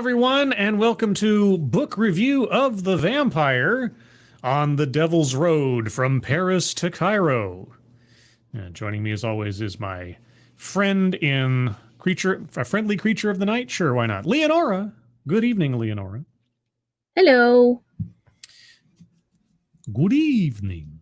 everyone, and welcome to Book Review of the Vampire on the Devil's Road from Paris to Cairo. Joining me as always is my friend in a friendly creature of the night. Sure, why not? Leonora. Good evening, Leonora. Hello. Good evening.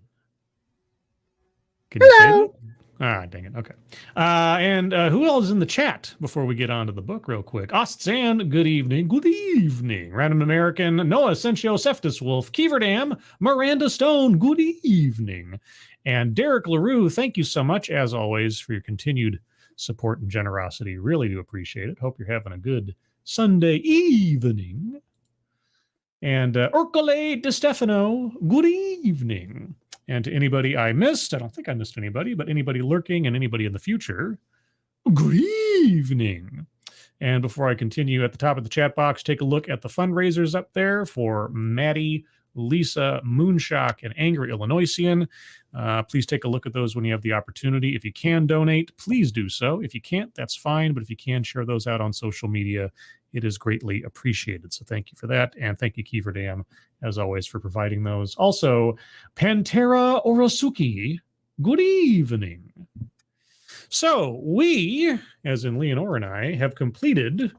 Can Hello. you say that? Ah, dang it. Okay. And who else is in the chat before we get on to the book real quick? Ostzan, good evening. Good evening. Random American, Noah Sentio, Seftus Wolf, Keeverdam, Miranda Stone, good evening. And Derek LaRue, thank you so much, as always, for your continued support and generosity. Really do appreciate it. Hope you're having a good Sunday evening. And Ercole De Stefano, good evening. And to anybody I missed, I don't think I missed anybody, but anybody lurking and anybody in the future, good evening. And before I continue, at the top of the chat box, take a look at the fundraisers up there for Maddie, Lisa, Moonshock, and Angry Illinoisian. Please take a look at those when you have the opportunity. If you can donate, please do so. If you can't, that's fine. But if you can, share those out on social media. It is greatly appreciated. So thank you for that. And thank you, Keeverdam, as always, for providing those. Also, Pantera Orosuki, good evening. So we, as in Leonora and I, have completed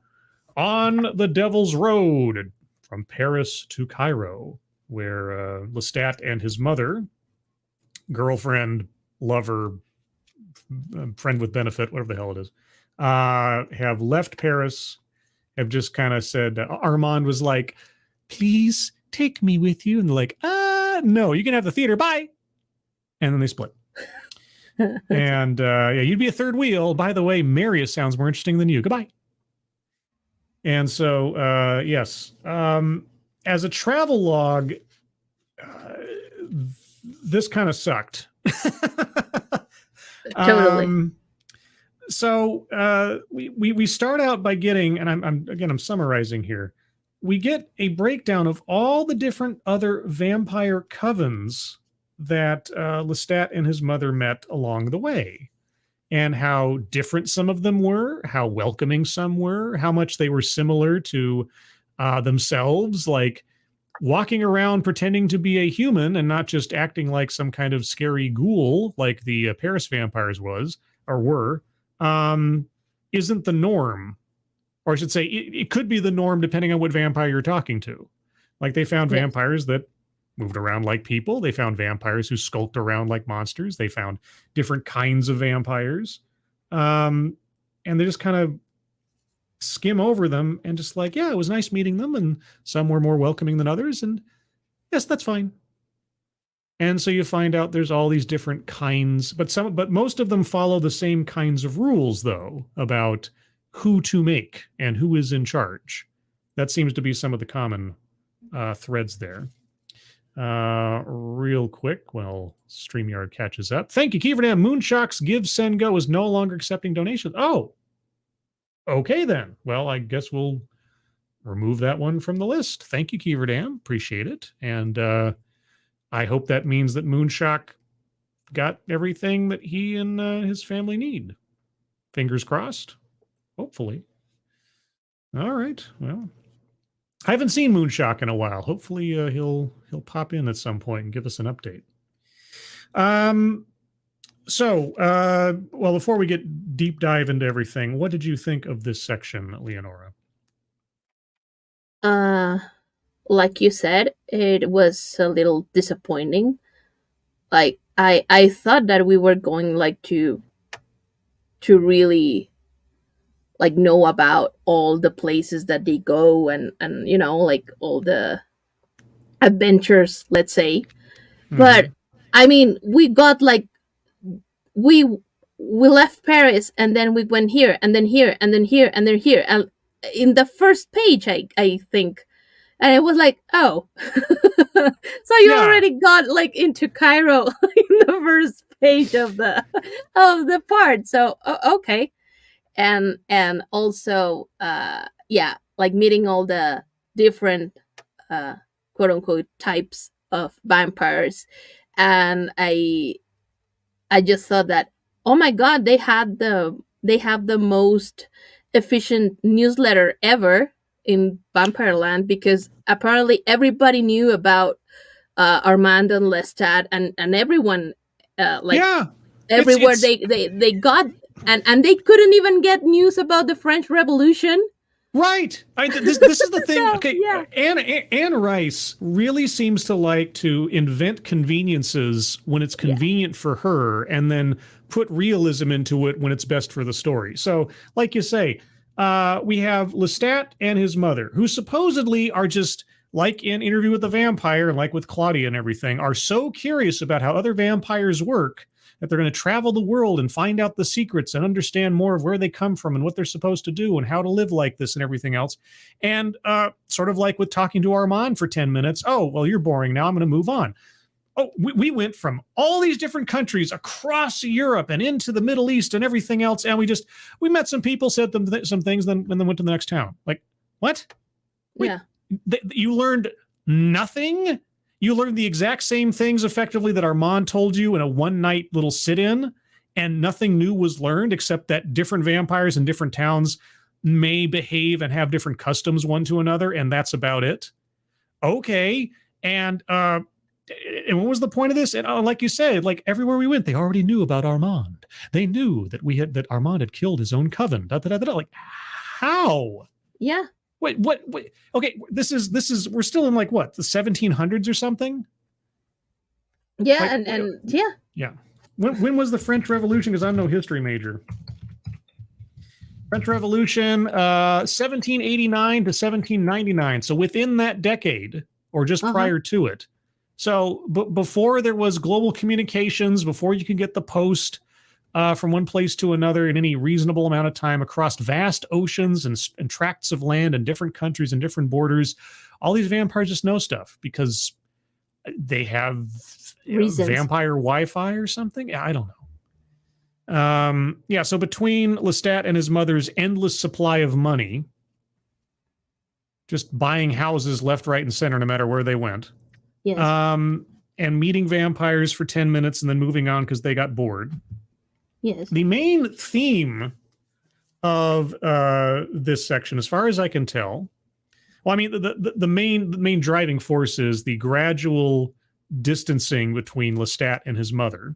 On the Devil's Road from Paris to Cairo, where Lestat and his mother, girlfriend, lover, friend with benefit, whatever the hell it is, have left Paris, have just kind of said, Armand was like, please take me with you. And they're like, no, you can have the theater. Bye. And then they split. And yeah, you'd be a third wheel. By the way, Marius sounds more interesting than you. Goodbye. And so, yes, as a travel log, this kind of sucked. Totally. So we start out by getting, and I'm summarizing here. We get a breakdown of all the different other vampire covens that Lestat and his mother met along the way, and how different some of them were, how welcoming some were, how much they were similar to themselves, like walking around pretending to be a human and not just acting like some kind of scary ghoul like the Paris vampires was or were. Isn't the norm, or I should say it could be the norm depending on what vampire you're talking to. Like they found vampires that moved around like people. They found vampires who skulked around like monsters. They found different kinds of vampires. And they just kind of skim over them and just like, yeah, it was nice meeting them. And some were more welcoming than others. And yes, that's fine. And so you find out there's all these different kinds, but most of them follow the same kinds of rules, though, about who to make and who is in charge. That seems to be some of the common threads there. Real quick, while StreamYard catches up. Thank you, Keeverdam. Moonshock's Give Send Go is no longer accepting donations. Oh, okay then. Well, I guess we'll remove that one from the list. Thank you, Keeverdam. Appreciate it. And I hope that means that Moonshock got everything that he and his family need. Fingers crossed. Hopefully. All right. Well, I haven't seen Moonshock in a while. Hopefully he'll pop in at some point and give us an update. Well, before we get deep dive into everything, what did you think of this section, Leonora? Like you said, it was a little disappointing. Like I thought that we were going like to really like know about all the places that they go and you know, like all the adventures, let's say. Mm-hmm. But I mean, we got like we left Paris and then we went here and then here and then here and then here, and in the first page I think. And it was like, oh, so you already got like into Cairo in the first page of the part. So okay, and also like meeting all the different quote unquote types of vampires, and I just thought that, oh my god, they have the most efficient newsletter ever. in Vampire Land, because apparently everybody knew about Armand and Lestat, and everyone, like Yeah, everywhere it's they got, and they couldn't even get news about the French Revolution. right. This is the thing. So Okay, yeah, Anne Rice really seems to like to invent conveniences when it's yeah, convenient for her, and then put realism into it when it's best for the story. So, like you say, we have Lestat and his mother, who supposedly are just like in Interview with the Vampire, and like with Claudia and everything, are so curious about how other vampires work that they're going to travel the world and find out the secrets and understand more of where they come from and what they're supposed to do and how to live like this and everything else. And sort of like with talking to Armand for 10 minutes, oh, well, you're boring now. I'm going to move on. Oh, we went from all these different countries across Europe and into the Middle East and everything else. And we met some people, said them some things, then went to the next town. Like, what? Wait, yeah, you learned nothing? You learned the exact same things effectively that Armand told you in a one-night little sit-in, and nothing new was learned except that different vampires in different towns may behave and have different customs one to another, and that's about it. Okay. And what was the point of this? And like you said, like everywhere we went, they already knew about Armand. They knew that Armand had killed his own coven. Like, how? yeah, Wait, what? Wait, okay, this is we're still in like what, the 1700s or something? yeah, Like, and yeah, yeah. When was the French Revolution? Because I'm no history major. French Revolution, 1789 to 1799. So within that decade, or just prior to it. So before there was global communications, before you could get the post from one place to another in any reasonable amount of time across vast oceans and tracts of land and different countries and different borders, all these vampires just know stuff because they have vampire Wi-Fi or something. I don't know. Yeah, so between Lestat and his mother's endless supply of money, just buying houses left, right, and center no matter where they went, yes, and meeting vampires for 10 minutes and then moving on because they got bored. yes, The main theme of this section, as far as I can tell, well, I mean, the main driving force is the gradual distancing between Lestat and his mother,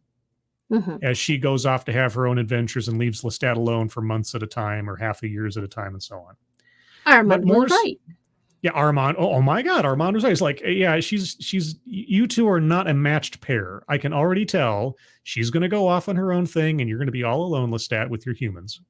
as she goes off to have her own adventures and leaves Lestat alone for months at a time or half a years at a time and so on. Armand was right. Yeah, Armand. Oh my God, Armand was right. It's like, yeah, she's. You two are not a matched pair. I can already tell she's going to go off on her own thing, and you're going to be all alone, Lestat, with your humans.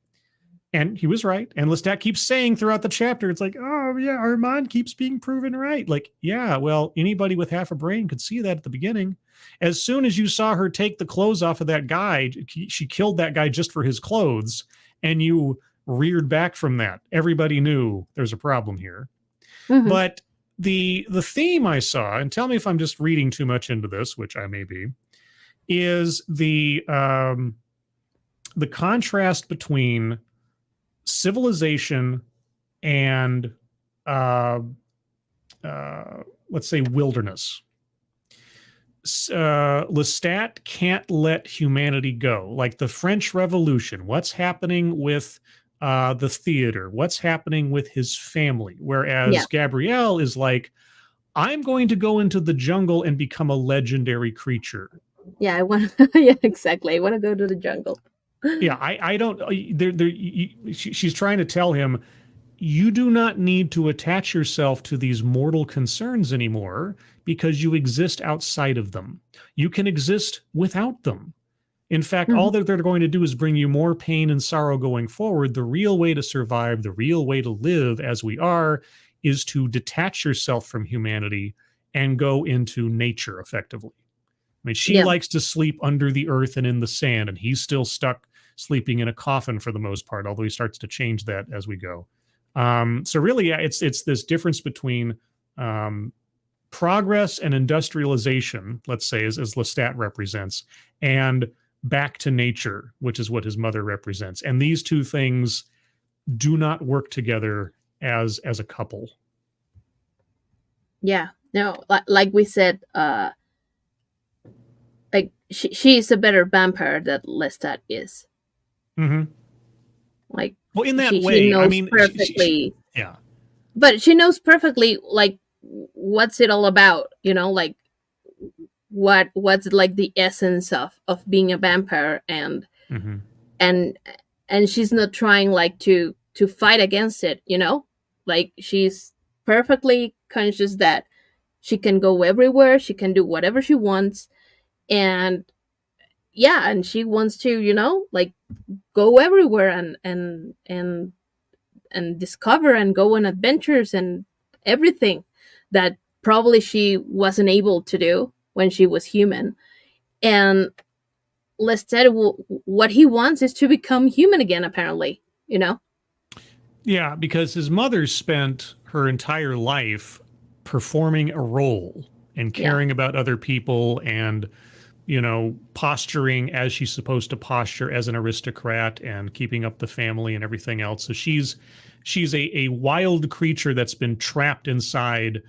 And he was right. And Lestat keeps saying throughout the chapter, it's like, oh yeah, Armand keeps being proven right. Like, yeah, well, anybody with half a brain could see that at the beginning. As soon as you saw her take the clothes off of that guy, she killed that guy just for his clothes, and you reared back from that. Everybody knew there's a problem here. But the theme I saw, and tell me if I'm just reading too much into this, which I may be, is the contrast between civilization and let's say wilderness. Lestat can't let humanity go. Like the French Revolution, what's happening with the theater, what's happening with his family, whereas Gabrielle is like, I'm going to go into the jungle and become a legendary creature. Yeah, I want. Yeah, exactly. I want to go to the jungle. Yeah, I don't. She's trying to tell him, you do not need to attach yourself to these mortal concerns anymore because you exist outside of them. You can exist without them. In fact, all that they're going to do is bring you more pain and sorrow going forward. The real way to survive, the real way to live as we are, is to detach yourself from humanity and go into nature effectively. I mean, she likes to sleep under the earth and in the sand, and he's still stuck sleeping in a coffin for the most part, although he starts to change that as we go. So really, it's this difference between progress and industrialization, let's say, as Lestat represents, and back to nature, which is what his mother represents. And these two things do not work together as a couple. Yeah, no, like we said, like she's a better vampire than Lestat is. Like, well, in that way, she knows I mean, perfectly. Yeah. but she knows perfectly like what's it all about, like what's like the essence of being a vampire, Mm-hmm. and and she's not trying like to fight against it, like she's perfectly conscious that she can go everywhere, she can do whatever she wants, and yeah, and she wants to, like go everywhere and discover and go on adventures and everything that probably she wasn't able to do when she was human. And Lestat, what he wants is to become human again, apparently, Yeah, because his mother spent her entire life performing a role and Yeah. caring about other people and, posturing as she's supposed to posture as an aristocrat and keeping up the family and everything else. So she's a wild creature that's been trapped inside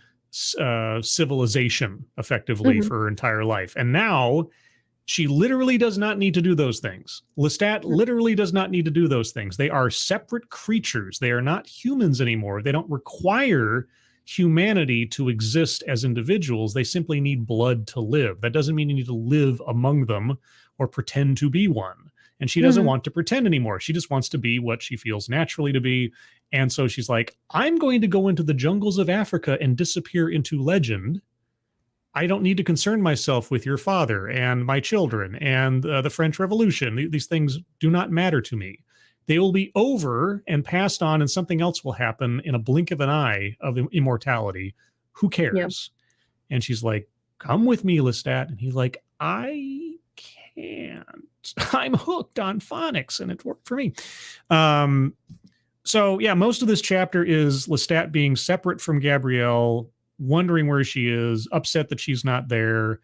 civilization effectively Hmm. for her entire life. And now she literally does not need to do those things. Lestat literally does not need to do those things. They are separate creatures. They are not humans anymore. They don't require humanity to exist as individuals. They simply need blood to live. That doesn't mean you need to live among them or pretend to be one. And she doesn't Hmm. want to pretend anymore. She just wants to be what she feels naturally to be. And so she's like, I'm going to go into the jungles of Africa and disappear into legend. I don't need to concern myself with your father and my children and the French Revolution. These things do not matter to me. They will be over and passed on, and something else will happen in a blink of an eye of immortality. Who Yeah. cares? And she's like, come with me, Lestat. And he's like, I can't. I'm hooked on phonics, and it worked for me. Um, so, yeah, most of this chapter is Lestat being separate from Gabrielle, wondering where she is, upset that she's not there,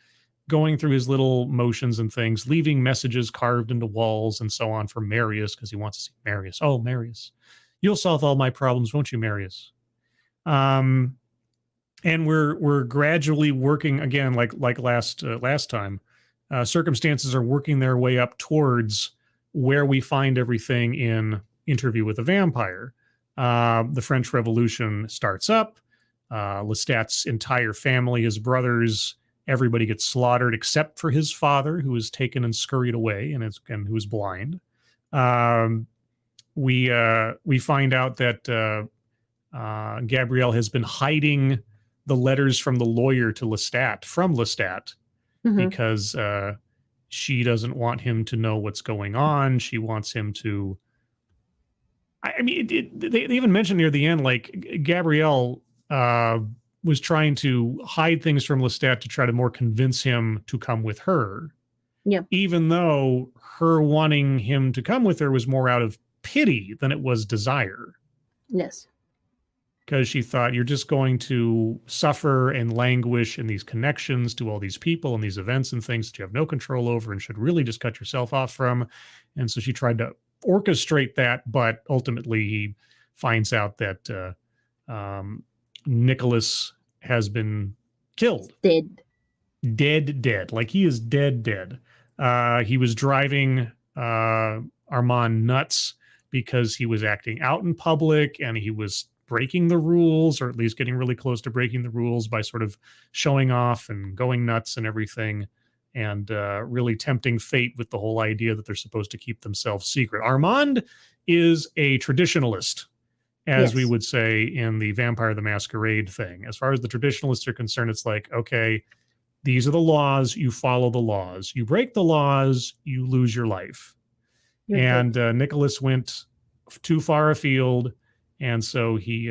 going through his little motions and things, leaving messages carved into walls and so on for Marius because he wants to see Marius. Oh, Marius, you'll solve all my problems, won't you, Marius? Um, and we're gradually working again, like last time. Circumstances are working their way up towards where we find everything in Interview with a Vampire. The French Revolution starts up. Lestat's entire family, his brothers, everybody gets slaughtered except for his father, who is taken and scurried away and who is blind. Um, we find out that Gabrielle has been hiding the letters from the lawyer to Lestat from Lestat Hmm. because she doesn't want him to know what's going on. She wants him to. I mean, they even mentioned near the end, like Gabrielle was trying to hide things from Lestat to try to more convince him to come with her, Yeah. even though her wanting him to come with her was more out of pity than it was desire. Yes. Because she thought you're just going to suffer and languish in these connections to all these people and these events and things that you have no control over and should really just cut yourself off from. And so she tried to orchestrate that, but ultimately he finds out that Nicholas has been killed. Dead. Dead. Like he is dead. He was driving Armand nuts because he was acting out in public and he was breaking the rules, or at least getting really close to breaking the rules by sort of showing off and going nuts and everything, and really tempting fate with the whole idea that they're supposed to keep themselves secret. Armand is a traditionalist, as we Yes. would say in the Vampire the Masquerade thing. As far as the traditionalists are concerned, it's like, okay, these are the laws, you follow the laws. You break the laws, you lose your life. You're dead. And Nicholas went too far afield, and so he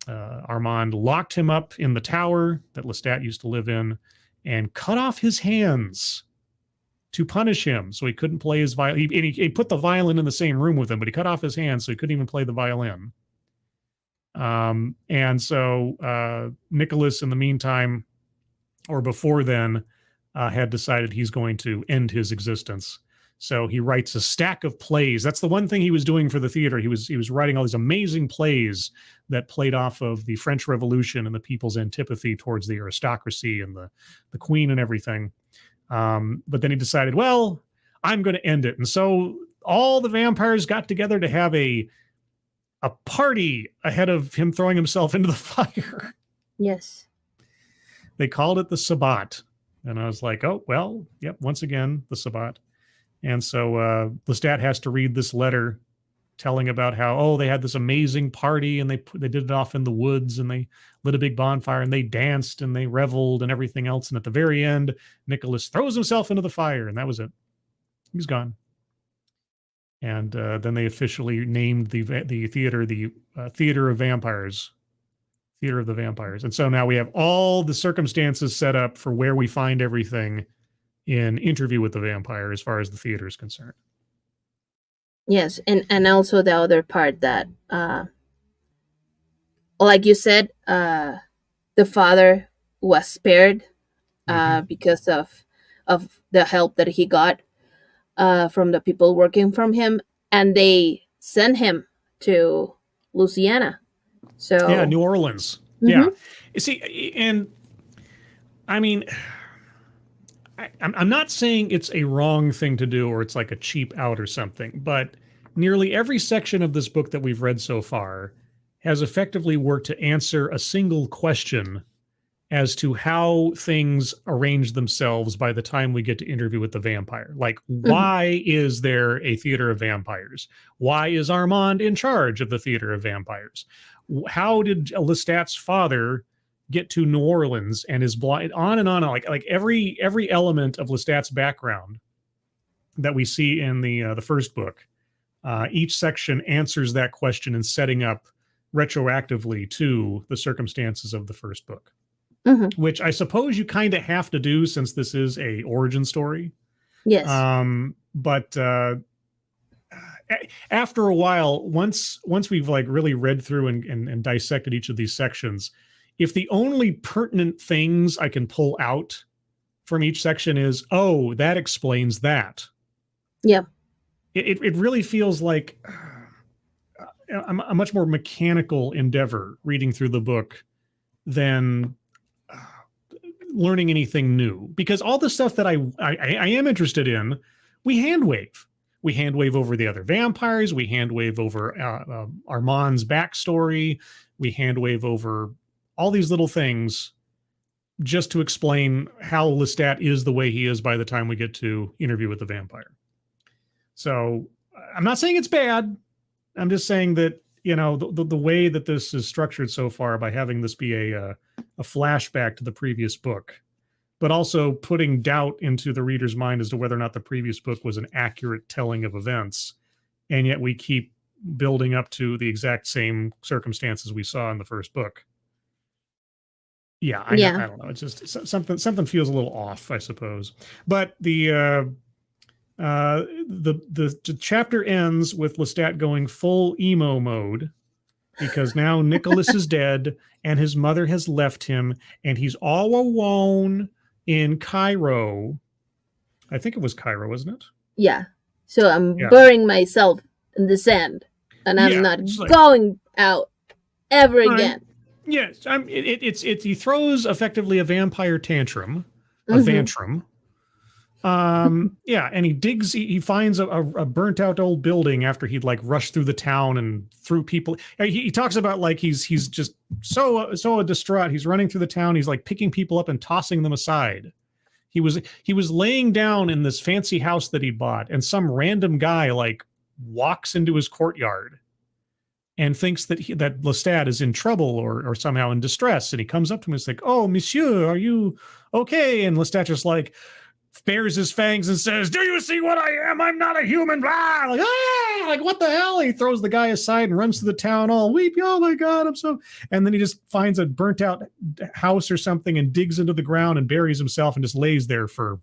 Armand locked him up in the tower that Lestat used to live in, and cut off his hands to punish him, so he couldn't play his violin. He put the violin in the same room with him, but he cut off his hands, so he couldn't even play the violin. And so Nicholas, in the meantime, or before then, had decided he's going to end his existence. So he writes a stack of plays. That's the one thing he was doing for the theater. He was writing all these amazing plays that played off of the French Revolution and the people's antipathy towards the aristocracy and the queen and everything. But then he decided, well, I'm going to end it. And so all the vampires got together to have a a party ahead of him throwing himself into the fire. Yes. They called it the Sabbat. And I was like, oh, well, yep, once again, the Sabbat. And so Lestat has to read this letter telling about how, oh, they had this amazing party and they did it off in the woods and they lit a big bonfire and they danced and they reveled and everything else. And at the very end, Nicholas throws himself into the fire and that was it. He was gone. And then they officially named the theater the Theater of Vampires. Theater of the Vampires. And so now we have all the circumstances set up for where we find everything in Interview with the Vampire as far as the theater is concerned. Yes, and also the other part that, like you said, the father was spared because of the help that he got from the people working from him, and they sent him to Louisiana. So yeah, New Orleans. Mm-hmm. Yeah, you see, and I mean, I'm not saying it's a wrong thing to do or it's like a cheap out or something, but nearly every section of this book that we've read so far has effectively worked to answer a single question as to how things arrange themselves by the time we get to Interview with the Vampire. Like, why is there a theater of vampires? Why is Armand in charge of the theater of vampires? How did Lestat's father get to New Orleans and is blind? On and on, like every element of Lestat's background that we see in the first book. Each section answers that question and setting up retroactively to the circumstances of the first book, which I suppose you kind of have to do since this is a origin story. Yes. But after a while, once we've like really read through and dissected each of these sections, if the only pertinent things I can pull out from each section is, oh, that explains that. Yeah. It really feels like a much more mechanical endeavor reading through the book than learning anything new. Because all the stuff that I am interested in, we hand wave. We hand wave over the other vampires. We hand wave over Armand's backstory. We hand wave over all these little things just to explain how Lestat is the way he is by the time we get to Interview with the Vampire. So I'm not saying it's bad. I'm just saying that, you know, the way that this is structured so far by having this be a flashback to the previous book, but also putting doubt into the reader's mind as to whether or not the previous book was an accurate telling of events. And yet we keep building up to the exact same circumstances we saw in the first book. Yeah, I don't know. It's just something feels a little off, I suppose. But the chapter ends with Lestat going full emo mode because now Nicholas is dead and his mother has left him and he's all alone in Cairo. I think it was Cairo, wasn't it? Yeah. So I'm burying myself in the sand and I'm not going out ever again. Yes, he throws effectively a vampire tantrum, a vantrum. And he finds a burnt out old building after he'd like rushed through the town and threw people. He talks about like he's just so distraught. He's running through the town. He's like picking people up and tossing them aside. He was laying down in this fancy house that he bought, and some random guy like walks into his courtyard and thinks that that Lestat is in trouble or somehow in distress. And he comes up to him and is like, "Oh, monsieur, are you okay?" And Lestat just like bares his fangs and says, "Do you see what I am? I'm not a human." Blah! Like, ah! Like, what the hell? He throws the guy aside and runs to the town all weeping. Oh my God, I'm so... And then he just finds a burnt out house or something and digs into the ground and buries himself and just lays there for,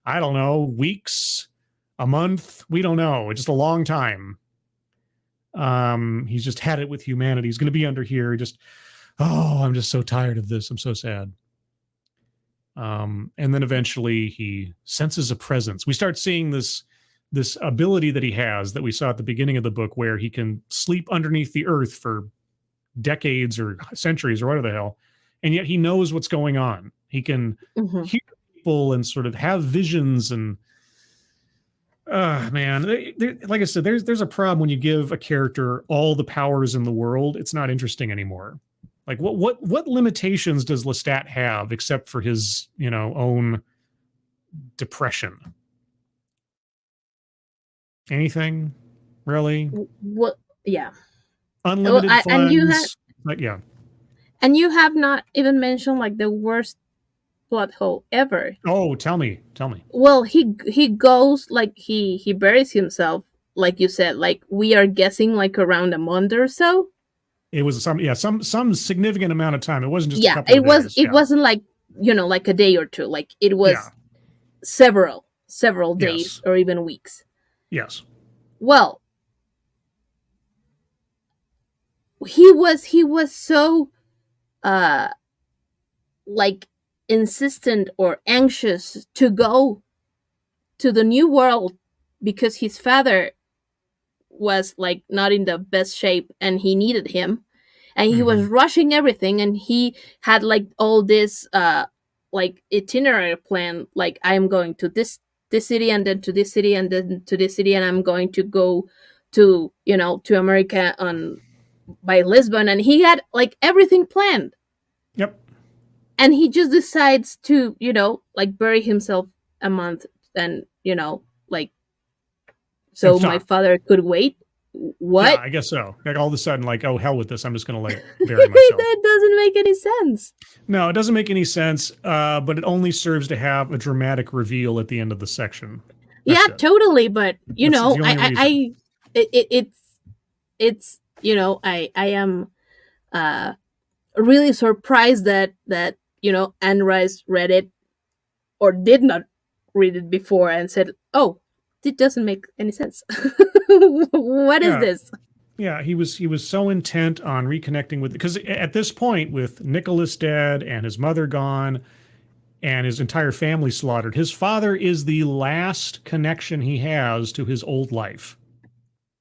I don't know, weeks, a month. We don't know. It's just a long time. He's just had it with humanity. He's going to be under here. I'm just so tired of this. I'm so sad. And then eventually he senses a presence. We start seeing this ability that he has that we saw at the beginning of the book where he can sleep underneath the earth for decades or centuries or whatever the hell. And yet he knows what's going on. He can hear people and sort of have visions. And Man, like I said, there's a problem when you give a character all the powers in the world. It's not interesting anymore. Like what limitations does Lestat have except for his own depression? Anything really? What? Yeah. Well, Unlimited funds? Like yeah. and you have not even mentioned like the worst plot hole ever. Oh, tell me. Well, he goes like he buries himself, like you said. Like we are guessing like around a month or so. It was some significant amount of time. It wasn't just a Yeah, couple of days. it Yeah. wasn't like like a day or two. Like it Yeah. was several days Yes. or even weeks. Yes. Well, he was so uh like insistent or anxious to go to the new world because his father was like not in the best shape and he needed him, and he was rushing everything, and he had like all this like itinerary plan, like I'm going to this city and then to this city and then to this city, and I'm going to go to to America on by Lisbon, and he had like everything planned, Yep. and he just decides to like bury himself a month, and like And so my stop. father could wait. Yeah, What? I guess so. Like all of a sudden, like, oh hell with this, I'm just gonna like bury myself. That doesn't make any sense. No, it doesn't make any sense. But it only serves to have a dramatic reveal at the end of the section. That's Yeah, it. totally, but That's the only reason. it's I am really surprised that Anne Rice read it or did not read it before and said, "Oh, it doesn't make any sense. What is Yeah. this?" Yeah, he was so intent on reconnecting with, because at this point, with Nicholas dead and his mother gone and his entire family slaughtered, his father is the last connection he has to his old life.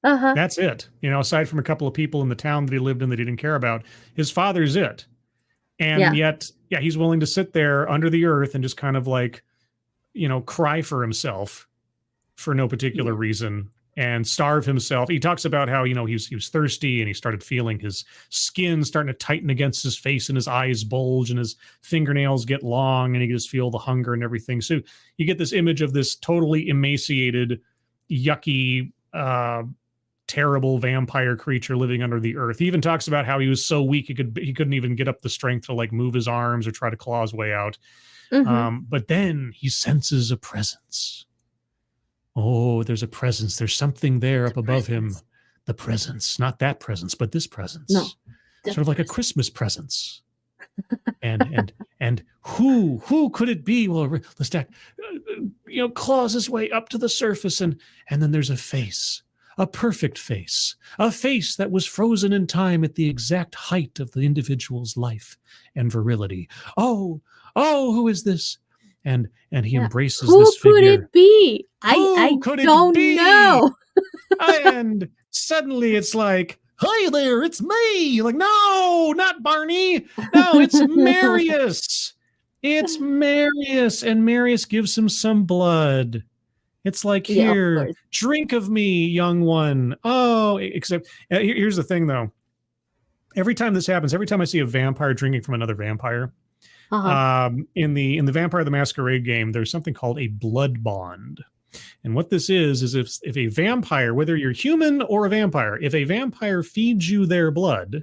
Uh-huh. That's it. Aside from a couple of people in the town that he lived in that he didn't care about, his father's it. And yet, yeah, he's willing to sit there under the earth and just kind of like, cry for himself for no particular reason and starve himself. He talks about how, he was thirsty and he started feeling his skin starting to tighten against his face and his eyes bulge and his fingernails get long and he can just feel the hunger and everything. So you get this image of this totally emaciated, yucky, terrible vampire creature living under the earth. He even talks about how he was so weak he couldn't even get up the strength to like move his arms or try to claw his way out. But then he senses a presence. Oh, there's a presence. There's something there up above him. The presence, not that presence, but this presence. No, sort of like a Christmas presence. and who could it be? Well, Lestat, claws his way up to the surface, and then there's a face. A perfect face, a face that was frozen in time at the exact height of the individual's life and virility. Oh, who is this? And he embraces this figure. Who could it be? I could don't know. And suddenly it's like, "Hi there, it's me." You're like, "No, not Barney. No, it's Marius. It's Marius." And Marius gives him some blood. It's like, "Here, drink of me, young one." Oh, except here's the thing, though. Every time this happens, every time I see a vampire drinking from another vampire, in the Vampire the Masquerade game, there's something called a blood bond. And what this is if a vampire, whether you're human or a vampire, if a vampire feeds you their blood,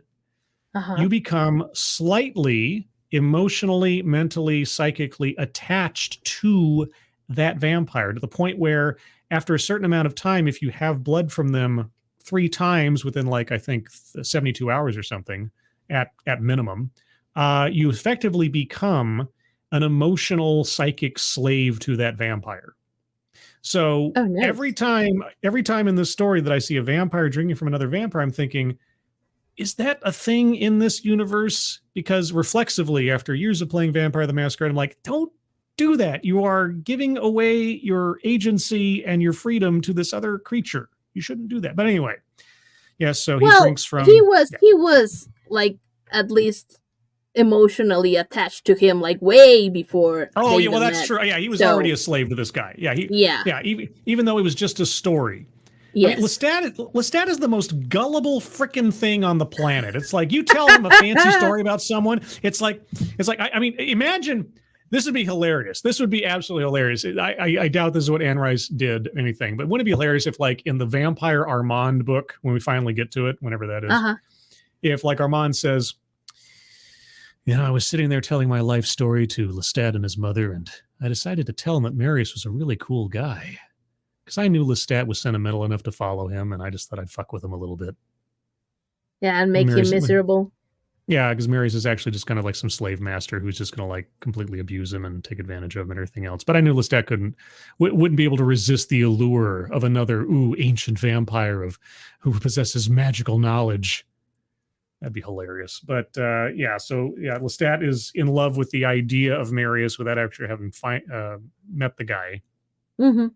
you become slightly emotionally, mentally, psychically attached to that vampire, to the point where after a certain amount of time, if you have blood from them 3 times within like, I think 72 hours or something at minimum, you effectively become an emotional psychic slave to that vampire. So every time in this story that I see a vampire drinking from another vampire, I'm thinking, is that a thing in this universe? Because reflexively, after years of playing Vampire the Masquerade, I'm like, don't do that. You are giving away your agency and your freedom to this other creature. You shouldn't do that. But anyway, yes. So he drinks from. He was like at least emotionally attached to him like way before Oh they yeah, well even that's met. true. Yeah, he was already So a slave to this guy. Yeah, yeah, even though it was just a story. I mean, yes. Lestat is the most gullible freaking thing on the planet. It's like you tell him a fancy story about someone. I mean, imagine this would be hilarious. This would be absolutely hilarious. I doubt this is what Anne Rice did anything, but wouldn't it be hilarious if, like, in the Vampire Armand book, when we finally get to it, whenever that is, Uh-huh. if like Armand says, I was sitting there telling my life story to Lestat and his mother, and I decided to tell him that Marius was a really cool guy. Because I knew Lestat was sentimental enough to follow him, and I just thought I'd fuck with him a little bit. Yeah, and make him miserable. Yeah, because Marius is actually just kind of like some slave master who's just going to like completely abuse him and take advantage of him and everything else. But I knew Lestat wouldn't be able to resist the allure of another ancient vampire who possesses magical knowledge. That'd be hilarious. But Lestat is in love with the idea of Marius without actually having met the guy. Mm-hmm.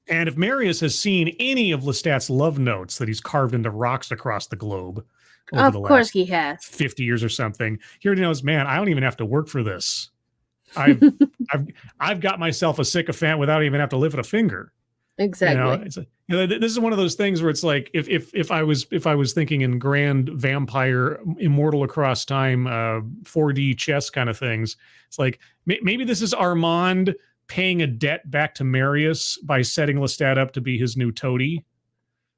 And if Marius has seen any of Lestat's love notes that he's carved into rocks across the globe over Of the course last he has. 50 years or something, he already knows, man, I don't even have to work for this. I've got myself a sycophant without even have to lift a finger. Exactly. This is one of those things where it's like if I was thinking in grand vampire immortal across time 4D chess kind of things, it's like maybe this is Armand paying a debt back to Marius by setting Lestat up to be his new toady.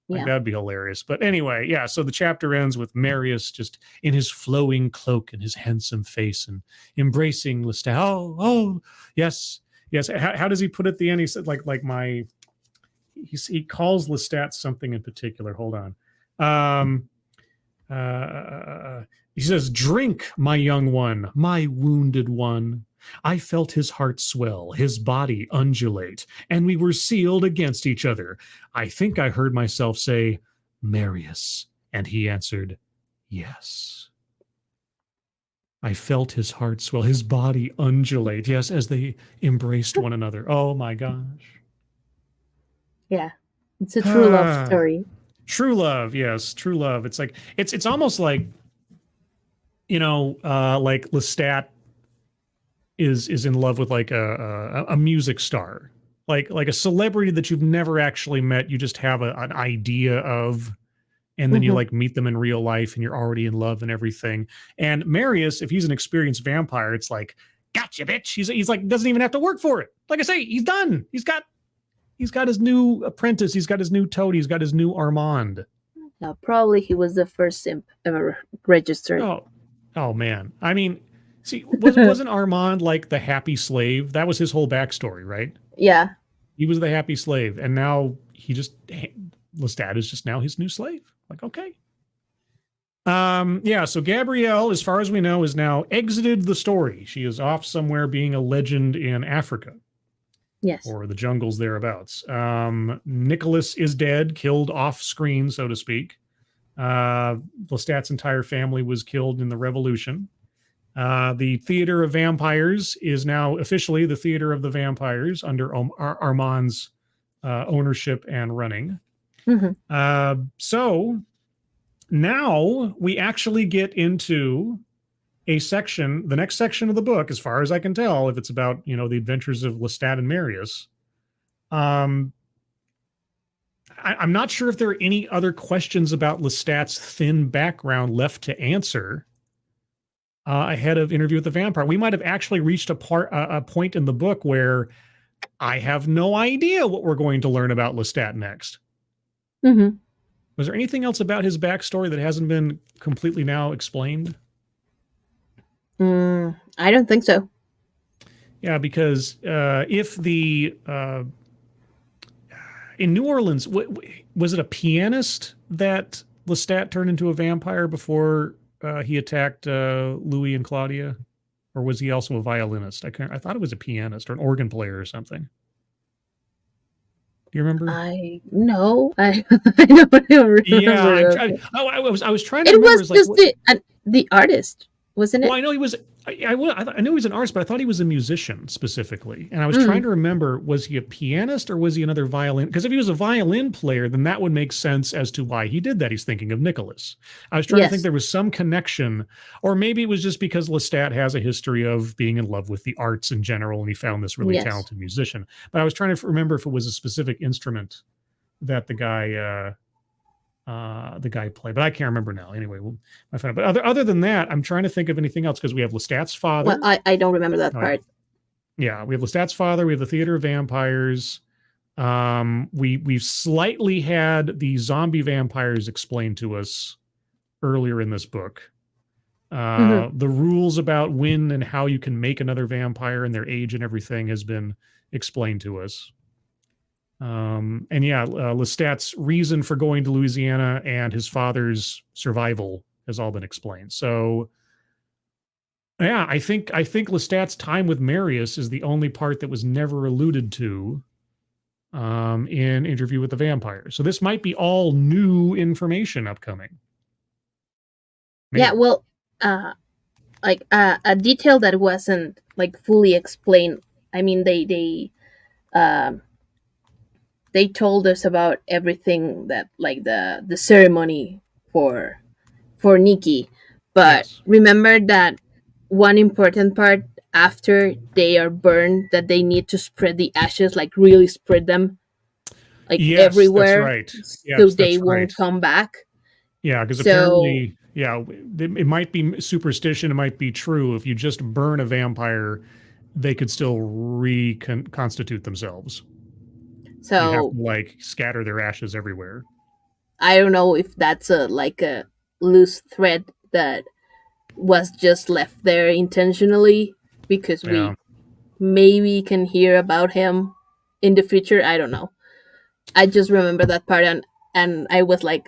Like, that'd be hilarious. But anyway, yeah, so the chapter ends with Marius just in his flowing cloak and his handsome face and embracing Lestat. Oh, yes. How does he put it at the end? He said he calls Lestat something in particular. Hold on. He says, "Drink, my young one, my wounded one." I felt his heart swell, his body undulate, and we were sealed against each other. I think I heard myself say, "Marius," and he answered, "Yes." I felt his heart swell, his body undulate, yes, as they embraced one another. Oh my gosh. Yeah, it's a true love story. True love, yes, true love. It's like it's almost like, like Lestat is in love with like a music star, like a celebrity that you've never actually met. You just have an idea of, and then you like meet them in real life and you're already in love and everything. And Marius, if he's an experienced vampire, it's like, gotcha, bitch. He's like, doesn't even have to work for it. Like I say, he's done. He's got his new apprentice. He's got his new toady. He's got his new Armand. Yeah, probably he was the first simp ever registered. Oh man. I mean, see, wasn't Armand like the happy slave? That was his whole backstory, right? Yeah. He was the happy slave, and now Lestat is just now his new slave. Like, okay. So Gabrielle, as far as we know, is now exited the story. She is off somewhere being a legend in Africa. Yes. Or the jungles thereabouts. Nicholas is dead, killed off screen, so to speak. Lestat's entire family was killed in the revolution. The Theater of Vampires is now officially the Theater of the Vampires under Armand's ownership and running. So now we actually get into the next section of the book, as far as I can tell, if it's about, the adventures of Lestat and Marius. I'm not sure if there are any other questions about Lestat's thin background left to answer ahead of Interview with the Vampire. We might have actually reached a point in the book where I have no idea what we're going to learn about Lestat next. Was there anything else about his backstory that hasn't been completely now explained? I don't think so. Yeah, because if in New Orleans, was it a pianist that Lestat turned into a vampire before he attacked Louis and Claudia? Or was he also a violinist? I thought it was a pianist or an organ player or something. Do you remember? I don't remember. Yeah, I was trying to it remember. Was just the artist. wasn't Well, it? I know he was. I knew he was an artist, but I thought he was a musician specifically. And I was trying Mm, to remember: was he a pianist or was he another violin? Because if he was a violin player, then that would make sense as to why he did that. He's thinking of Nicholas. I was trying to think yes. there was some connection, or maybe it was just because Lestat has a history of being in love with the arts in general, and he found this really Yes. talented musician. But I was trying to remember if it was a specific instrument that the guy played, but I can't remember now. Anyway, I find out. But other than that, I'm trying to think of anything else because we have Lestat's Well, father. I don't remember that Oh, yeah. part. Yeah, we have Lestat's father. We have the Theater of Vampires. We've slightly had the zombie vampires explained to us earlier in this book. Hmm. The rules about when and how you can make another vampire and their age and everything has been explained to us. And yeah, Lestat's reason for going to Louisiana and his father's survival has all been explained. So yeah, I think Lestat's time with Marius is the only part that was never alluded to in Interview with the Vampire. So this might be all new information upcoming. Yeah, Maybe. well, like a detail that wasn't like fully explained. I mean, um, they told us about everything that like the ceremony for Nikki, but Yes. remember that one important part after they are burned that they need to spread the ashes, like really spread them like Yes, that's everywhere right. so Yes, they that's right. won't come back. Yeah, because So apparently, yeah, it might be superstition, it might be true. If you just burn a vampire, they could still reconstitute themselves. You'd have so to like scatter their ashes everywhere. I don't know if that's a like a loose thread that was just left there intentionally because Yeah. we maybe can hear about him in the future. I don't know. I just remember that part, and I was like,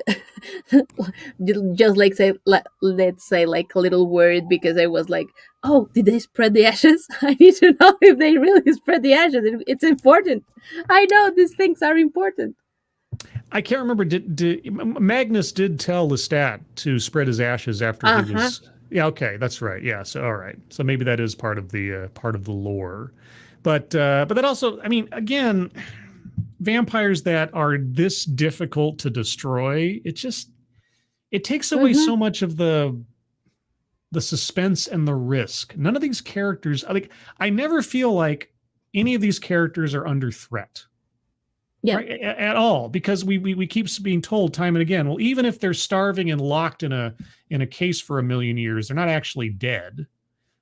just like say, let's say like a little worried because I was like, oh, did they spread the ashes? I need to know if they really spread the ashes. It's important. I know these things are important. I can't remember. Did Magnus did tell Lestat to spread his ashes after he Uh huh. was? Yeah. Okay, that's right. Yeah. So all right. So maybe that is part of the lore, but that also. I mean, again, vampires that are this difficult to destroy, it takes away Mm-hmm. so much of the suspense and the risk. None of these characters, like, I never feel like any of these characters are under threat, Yeah. right? At all, because we keep being told time and again, well, even if they're starving and locked in a case for a million years, they're not actually dead.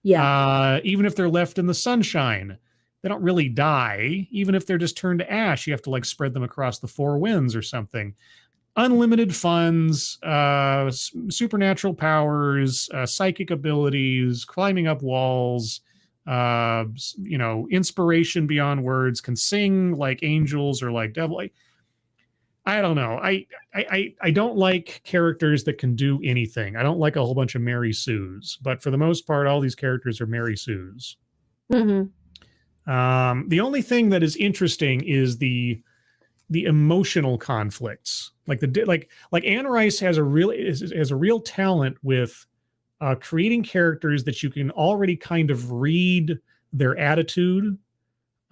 Yeah. Even if they're left in the sunshine, they don't really die. Even if they're just turned to ash, you have to like spread them across the four winds or something. Unlimited funds, supernatural powers, psychic abilities, climbing up walls, inspiration beyond words, can sing like angels or like devil. I don't know. I don't like characters that can do anything. I don't like a whole bunch of Mary Sues, but for the most part, all these characters are Mary Sues. Mm-hmm. The only thing that is interesting is the emotional conflicts. Like Anne Rice has a real talent with creating characters that you can already kind of read their attitude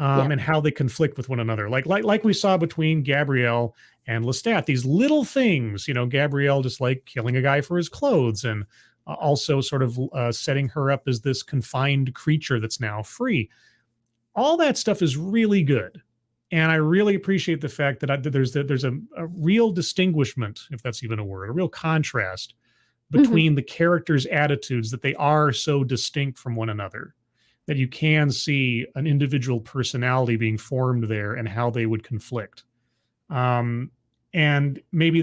Yeah. and how they conflict with one another. Like we saw between Gabrielle and Lestat, these little things, Gabrielle just like killing a guy for his clothes and also sort of setting her up as this confined creature that's now free. All that stuff is really good. And I really appreciate the fact that there's a real distinguishment, if that's even a word, a real contrast Mm-hmm. between the characters' attitudes, that they are so distinct from one another, that you can see an individual personality being formed there and how they would conflict. And maybe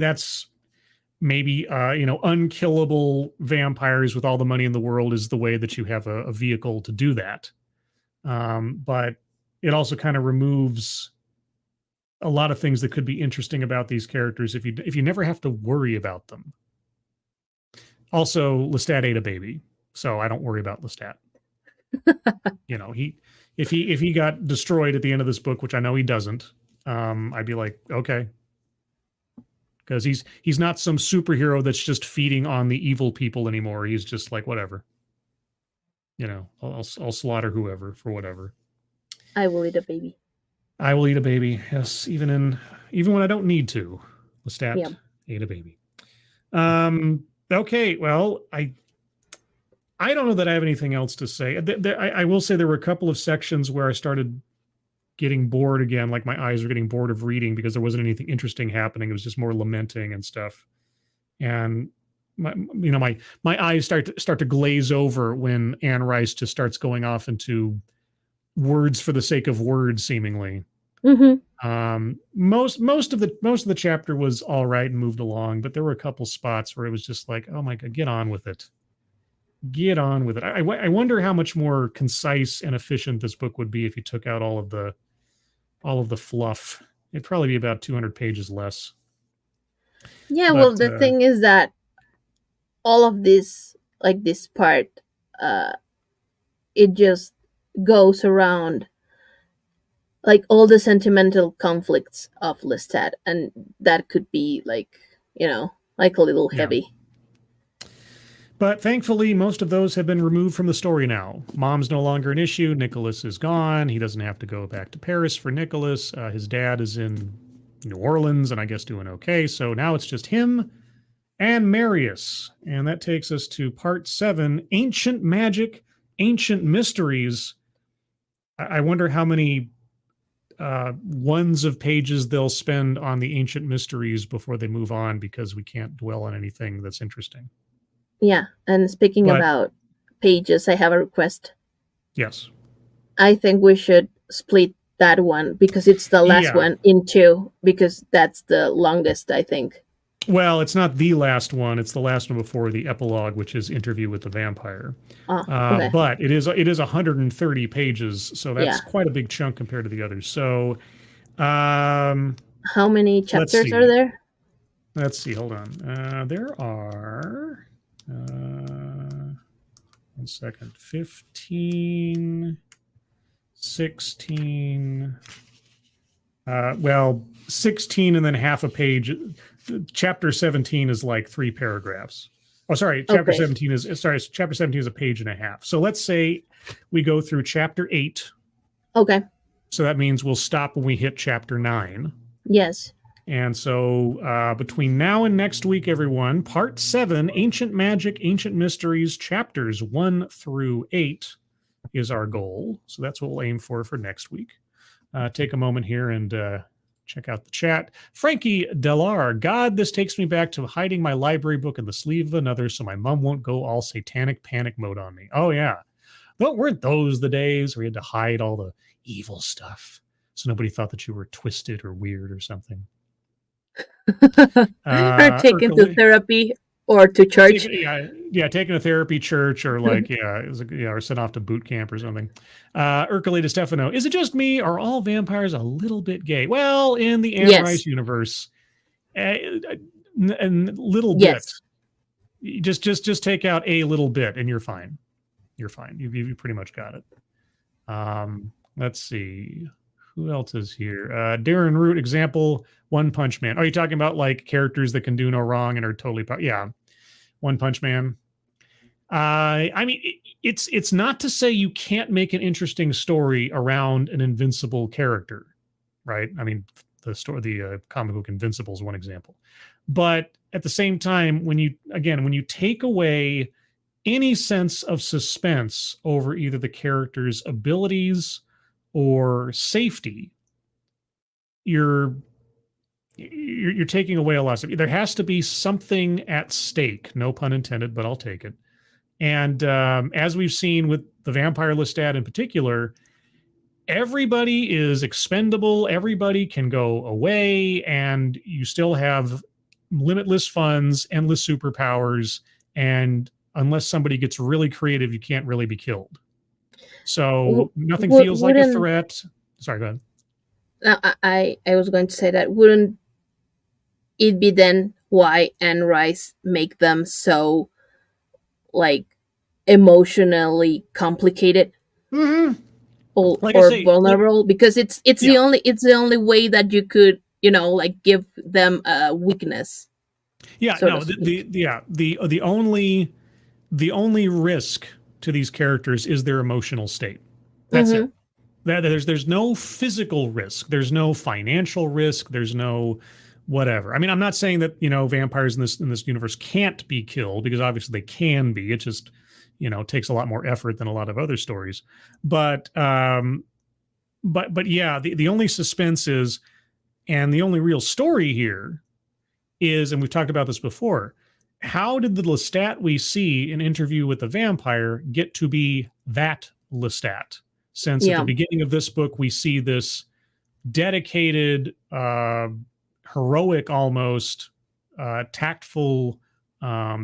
unkillable vampires with all the money in the world is the way that you have a vehicle to do that. But it also kind of removes a lot of things that could be interesting about these characters if you never have to worry about them. Also, Lestat ate a baby, so I don't worry about Lestat. He if he got destroyed at the end of this book, which I know he doesn't, I'd be like, okay, because he's not some superhero that's just feeding on the evil people anymore. He's just like whatever. I'll slaughter whoever for whatever. I will eat a baby. I will eat a baby. Yes, even when I don't need to. Lestat ate a baby. Okay, well, I don't know that I have anything else to say. I will say there were a couple of sections where I started getting bored again, like my eyes were getting bored of reading because there wasn't anything interesting happening. It was just more lamenting and stuff. And my eyes start to glaze over when Anne Rice just starts going off into words for the sake of words, seemingly. Most of the chapter was all right and moved along, but there were a couple spots where it was just like, oh my God, get on with it. I wonder how much more concise and efficient this book would be if you took out all of the fluff. It'd probably be about 200 pages less. Yeah, well, the thing is that all of this, like this part, it just goes around like all the sentimental conflicts of Lestat, and that could be like a little heavy. But thankfully, most of those have been removed from the story now. Mom's no longer an issue. Nicholas is gone. He doesn't have to go back to Paris for Nicholas. His dad is in New Orleans and I guess doing okay. So now it's just him and Marius. And that takes us to part 7, Ancient Magic, Ancient Mysteries. I wonder how many ones of pages they'll spend on the ancient mysteries before they move on, because we can't dwell on anything that's interesting. Yeah, and speaking about pages, I have a request. Yes. I think we should split that one because it's the last one in 2, because that's the longest, I think. Well, it's not the last one. It's the last one before the epilogue, which is Interview with the Vampire. Okay. But it is 130 pages, so that's quite a big chunk compared to the others. So, how many chapters are there? Let's see. Hold on. There are 1 second. 15, 16. 16 and then half a page. Chapter 17 is like 3 paragraphs. Oh, sorry. Chapter 17 is a page and a half. So let's say we go through chapter 8. Okay. So that means we'll stop when we hit chapter 9. Yes. And so between now and next week, everyone, part 7, Ancient Magic, Ancient Mysteries, chapters 1 through 8 is our goal. So that's what we'll aim for next week. Take a moment here and check out the chat. Frankie Delar, God, this takes me back to hiding my library book in the sleeve of another so my mom won't go all satanic panic mode on me. Oh, yeah. Weren't those the days where you had to hide all the evil stuff so nobody thought that you were twisted or weird or something? Or taken to therapy or to church. Taking a therapy, church, or like, or sent off to boot camp or something. Urkelita Stefano, is it just me, or are all vampires a little bit gay? Well, in the Anne Rice universe, a little bit. Just take out a little bit, and you're fine. You're fine. You pretty much got it. Let's see. Who else is here? Darren Root, example, One Punch Man. Are you talking about like characters that can do no wrong and are totally... One Punch Man. I mean, it's not to say you can't make an interesting story around an invincible character, right? I mean, the comic book Invincible is one example. But at the same time, when you take away any sense of suspense over either the character's abilities or safety, you're taking away a lot. There has to be something at stake. No pun intended, but I'll take it. And as we've seen with the Vampire Lestat in particular, everybody is expendable. Everybody can go away, and you still have limitless funds, endless superpowers, and unless somebody gets really creative, you can't really be killed. So nothing feels like a threat. Sorry, go ahead. I was going to say that wouldn't it be then why Anne Rice make them so like emotionally complicated or vulnerable? Because it's the only way that you could like give them a weakness. The only risk to these characters is their emotional state. That's Mm-hmm. it. There's no physical risk. There's no financial risk. There's no whatever. I mean, I'm not saying that, vampires in this universe can't be killed, because obviously they can be. It just, takes a lot more effort than a lot of other stories. But yeah, the only suspense is, and the only real story here is, and we've talked about this before, how did the Lestat we see in Interview with the Vampire get to be that Lestat? Since at the beginning of this book, we see this dedicated, heroic almost, tactful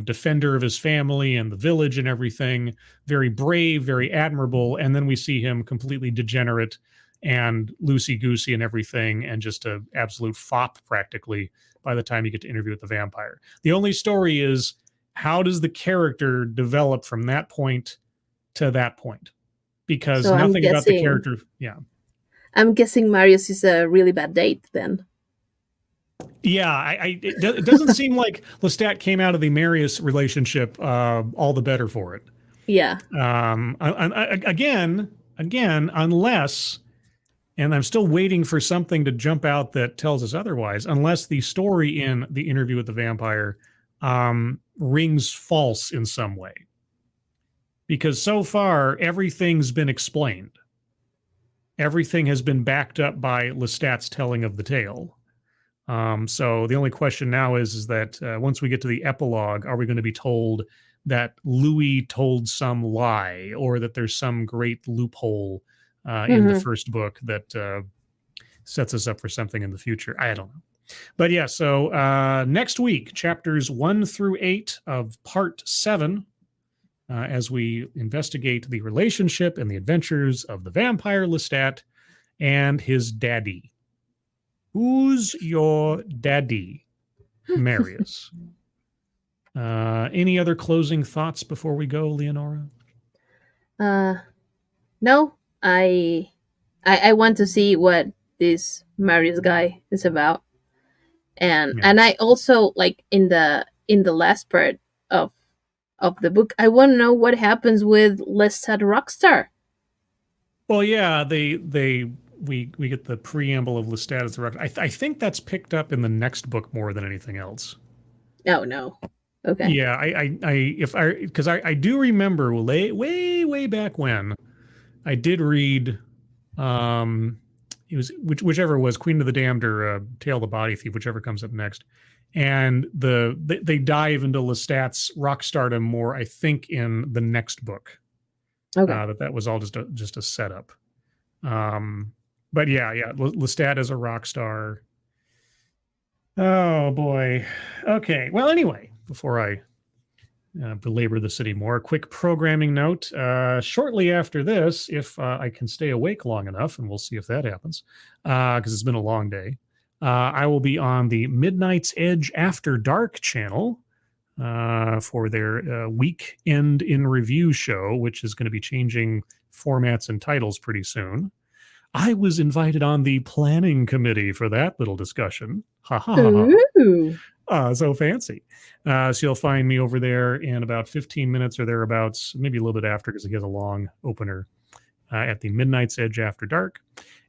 defender of his family and the village and everything, very brave, very admirable, and then we see him completely degenerate and loosey-goosey and everything, and just an absolute fop practically by the time you get to Interview with the Vampire. The only story is, how does the character develop from that point to that point? Because So nothing about the character. Yeah. I'm guessing Marius is a really bad date then. Yeah, it doesn't seem like Lestat came out of the Marius relationship all the better for it. Yeah. Again, unless, and I'm still waiting for something to jump out that tells us otherwise, unless the story in the Interview with the Vampire rings false in some way. Because so far, everything's been explained. Everything has been backed up by Lestat's telling of the tale. So the only question now is that once we get to the epilogue, are we going to be told that Louis told some lie, or that there's some great loophole in the first book that sets us up for something in the future? I don't know. But yeah, so next week, chapters 1 through 8 of part 7, as we investigate the relationship and the adventures of the vampire Lestat and his daddy. Who's your daddy, Marius? Any other closing thoughts before we go, Leonora? No. I want to see what this Marius guy is about. And I also, like, in the last part of the book, I want to know what happens with Lestat Rockstar. Well, yeah, we get the preamble of Lestat as the Rockstar. I think that's picked up in the next book more than anything else. Oh no. Okay. Yeah, because I do remember way back when I did read, it was whichever was Queen of the Damned or Tale of the Body Thief, whichever comes up next. And they dive into Lestat's rock stardom more, I think, in the next book. Okay. That was all just a setup. But yeah, Lestat as a rock star. Oh boy. Okay. Well, anyway, before I belabor this anymore, a quick programming note. Shortly after this, if I can stay awake long enough, and we'll see if that happens, because it's been a long day. I will be on the Midnight's Edge After Dark channel for their Weekend in Review show, which is going to be changing formats and titles pretty soon. I was invited on the planning committee for that little discussion. Ha ha ha. So fancy. So you'll find me over there in about 15 minutes or thereabouts, maybe a little bit after, because he has a long opener at the Midnight's Edge After Dark.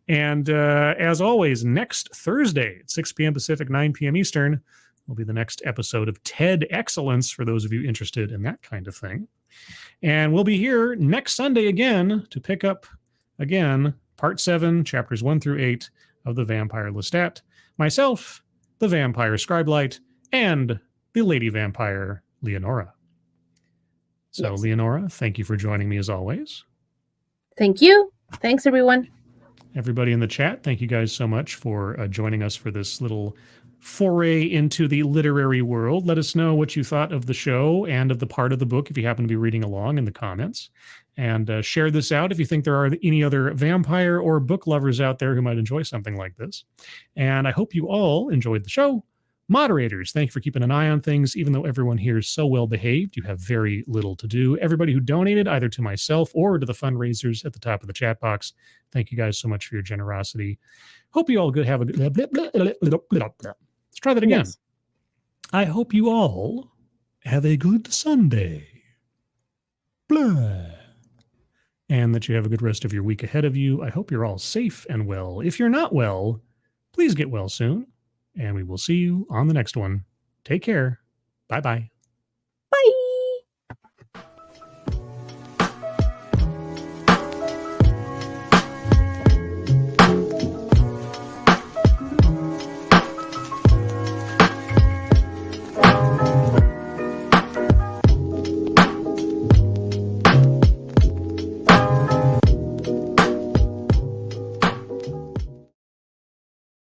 And as always, next Thursday at 6 p.m. Pacific, 9 p.m. Eastern, will be the next episode of TED Excellence for those of you interested in that kind of thing. And we'll be here next Sunday again to pick up, again, Part 7, Chapters 1 through 8 of The Vampire Lestat. Myself, the Vampire Scribelight, and the Lady Vampire, Leonora. So, yes. Leonora, thank you for joining me as always. Thank you. Thanks, everyone. Everybody in the chat, thank you guys so much for joining us for this little foray into the literary world. Let us know what you thought of the show and of the part of the book if you happen to be reading along in the comments. And share this out if you think there are any other vampire or book lovers out there who might enjoy something like this. And I hope you all enjoyed the show. Moderators, thank you for keeping an eye on things. Even though everyone here is so well behaved, you have very little to do. Everybody who donated, either to myself or to the fundraisers at the top of the chat box, thank you guys so much for your generosity. Hope you all have a good... Let's try that again. Yes. I hope you all have a good Sunday. Blah. And that you have a good rest of your week ahead of you. I hope you're all safe and well. If you're not well, please get well soon. And we will see you on the next one. Take care. Bye-bye.